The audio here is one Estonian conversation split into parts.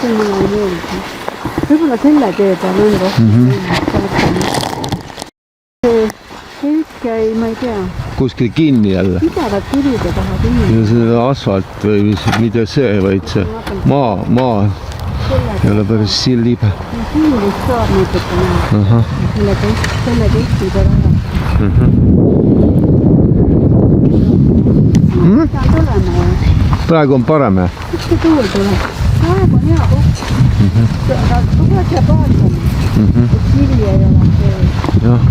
see mulle ei meeldi. Võib-olla selle tee peal on rohkem see kõik jäi, ma ei tea. Kuskil kinni jälle. Pidavad kiride taha kinni. Ja see asfalt või mida see, vaid see maa ei ole päris siin libe. Siin vist saab natuke näha. Selle kesti peal ära. Pean tulema ju. Praegu on parem, jah? Miks see tuul tuleb? Praegu on hea koht. Aga tuleb jääb vaatama. Et kiri ei ole see. Jah.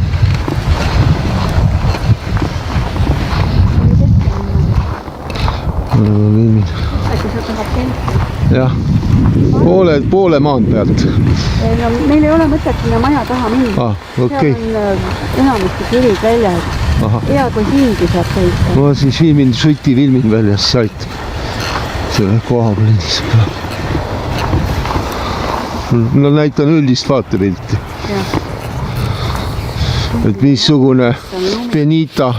Äkki sa tahab kelti? Jah. Poole maan pealt. No, meil ei ole mõtet sinna maja taha minna. Okay. Seal on enamasti kirid väljas. Hea, kui siingi saab sõita. Ma siis filmin väljas sait. Selle koha plindis. No näitan üldist vaatepilti. Et missugune Benita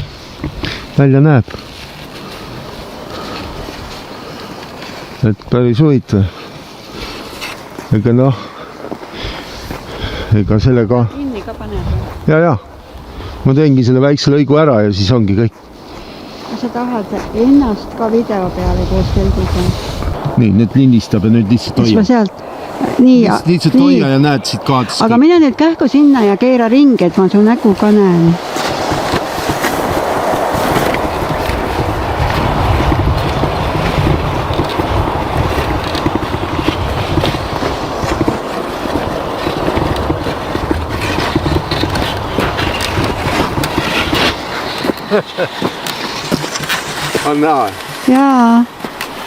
välja näeb. Et päris huvitav. Ega noh, ega sellega... Kinni ka paneb. Ja. Ma teengi selle väikse lõigu ära ja siis ongi kõik. Sa tahad ennast ka video peale koos selgida? Nii, nüüd lindistab ja nüüd lihtsalt hoia. Mis ma sealt? Nii. Lihtsalt hoia ja näed siit kaadist. Aga mine nüüd kähku sinna ja keera ringi, et ma su nägu ka näen. On näha? Jaa.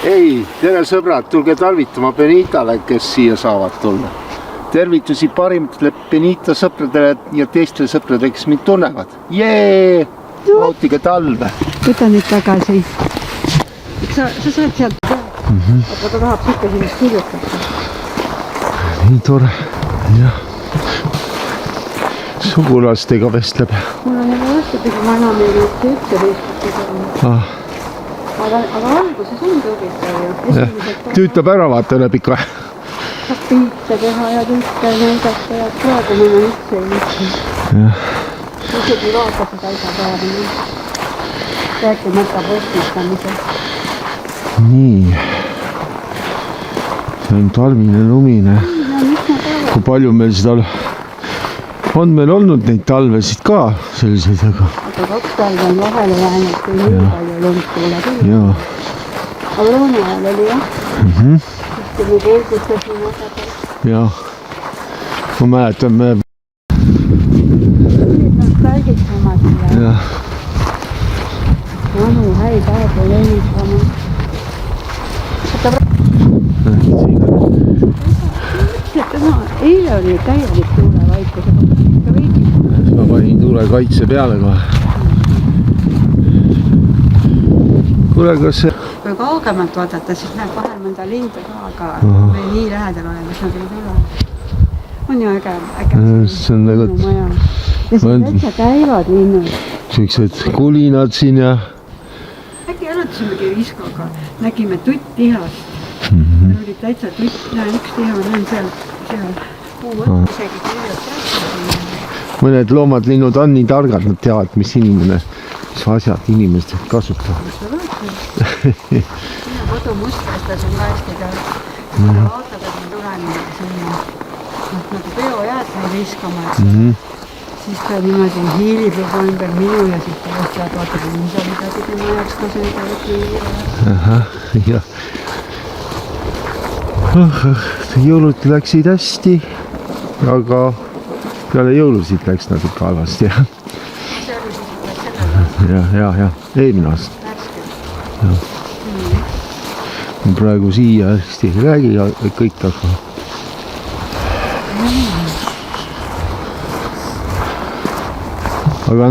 Ei, tere sõbrad, tulge talvitama Benitale, kes siia saavad tulla. Tervitusi parimatele Benita sõpradele ja teistele sõpradele, kes mind tunnevad. Jee! Nautige talve. Võta nüüd tagasi. Sa saad sealt teha. Aga ta tahab ikka sinust kirjutada. Nii tore. Jah. Sugulastega vestleb. Mul on jälle vastupidi, ma enam ei üldse vestleda. Aga alguses on tõbitav ju. Tüütab ära vaata üle pika. Saab pilte teha ja kõike näidata ja praegu meil on üldse ei mõtle. Isegi vaata seda iga päeva. Rääkimata postistamisest. Nii. See on talvine lumine. Kui palju meil seda on meil olnud neid talvesid ka selliseid, aga... Aga 2 talve on vahele jäänud, kui nii palju lund tuleb. Jaa. Aga lõuna ajal oli jah. Sest kui me keelgustasin osades. Jah. Ma mäletan, me... Nostalgiksema siia. Jah. Vanu häid aegu lennitama. Eile oli täielik tuulevaikus, aga ikka veidi. Ma panin tuulekaitse peale kohe. Kuule, kas see... Kui kaugemalt vaadata, siis näeb vahel mõnda lindu ka, aga me nii lähedal oleme, siis nad ei tule. On ju äge. See on nagu... Ja siis täitsa käivad linnud. Siuksed kulinad siin ja... Äkki elatsisimegi Viskoga, nägime tuttihast. Meil oli täitsa tutt, näen üks tiha, näen seal puu võtta isegi kirjad. Mõned loomad, linnud on nii targad, nad teavad, mis asjad inimesed kasutavad. Sinna kodumustrestas on ka hästi tark. Seda vaatad, et me tuleme sinna nagu peojäätme viskama. Siis ta niimoodi hiilib juba ümber minu ja siis ta vastavad vaatab, et mis oli ta pidi majaks ka sõida hiilib. Ahah, jah. Jõulud läksid hästi, aga peale jõulusid läks natuke halvasti, jah. See oli siis juba sellele? Jah, eelmine aasta. Värske. Praegu siia hästi ei räägi kõik taga. Aga